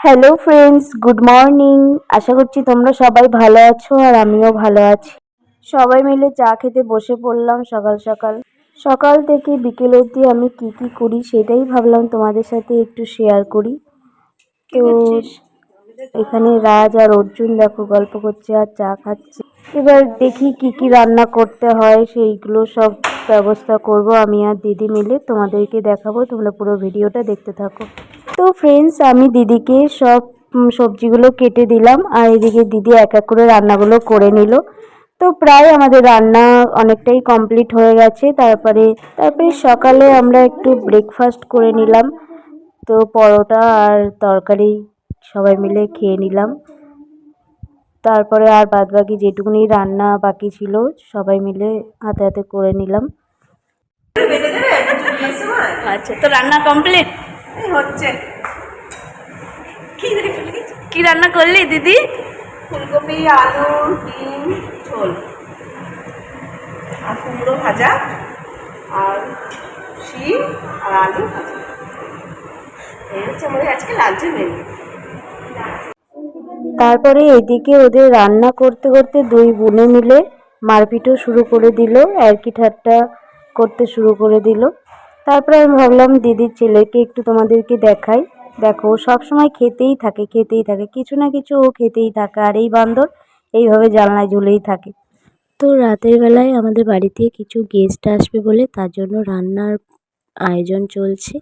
Hello friends, good morning. আশা করছি তোমরা সবাই ভালো আছো আর আমিও ভালো আছি। সবাই মিলে চা খেতে বসে পড়লাম সকাল সকাল। সকাল থেকে বিকেল অবধি আমি কি কি করি সেটাই ভাবলাম তোমাদের সাথে একটু শেয়ার করি। তো এখানে রাজ আর অর্জুন দেখো গল্প করছে আর চা খাচ্ছে। এবার দেখি কি কি রান্না করতে হয় সেইগুলো সব ব্যবস্থা করব আমি আর দিদি মিলে, তোমাদেরকে দেখাবো। তোমরা পুরো ভিডিওটা দেখতে থাকো। তো ফ্রেন্ডস, আমি দিদিকে সব সবজিগুলো কেটে দিলাম আর এদিকে দিদি এক এক করে রান্নাগুলো করে নিল। তো প্রায় আমাদের রান্না অনেকটাই কমপ্লিট হয়ে গেছে। তারপরে সকালে আমরা একটু ব্রেকফাস্ট করে নিলাম। তো পরোটা আর তরকারি সবাই মিলে খেয়ে নিলাম। তারপরে আর বাদবাকি যেটুকুনি রান্না বাকি ছিল সবাই মিলে হাতে হাতে করে নিলাম। আচ্ছা, তো রান্না কমপ্লিট হচ্ছে। কি রান্না করলি দিদি? ফুলকপি, আলু, ডিম ঝোল আর কুমড়ো ভাজা আর শিম আর আলু ভাজা। এই হচ্ছে আমাদের আজকে লাঞ্চের মেনু। তারপরে এদিকে ওদের রান্না করতে করতে দুই বোনে মিলে মারপিটও শুরু করে দিল, আর কি ঠাট্টা করতে শুরু করে দিল। তারপরে আমি ভাবলাম দিদির ছেলেকে একটু তোমাদেরকে দেখাই। দেখো, সব সময় খেতেই থাকে কিছু না কিছু ও খেতেই থাকে, আর এই বান্দর এইভাবে জানলায় ঝুলেই থাকে। তো রাতের বেলায় আমাদের বাড়িতে কিছু গেস্ট আসবে বলে তার জন্য রান্নার আয়োজন চলছে।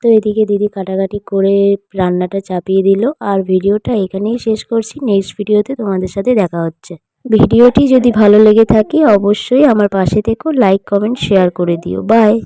তো এদিকে দিদি কাটাকাটি করে রান্নাটা চাপিয়ে দিল, আর ভিডিওটা এখানেই শেষ করছি। নেক্সট ভিডিওতে তোমাদের সাথে দেখা হচ্ছে। ভিডিওটি যদি ভালো লেগে থাকে অবশ্যই আমার পাশে থেকো, লাইক কমেন্ট শেয়ার করে দিও। বাই।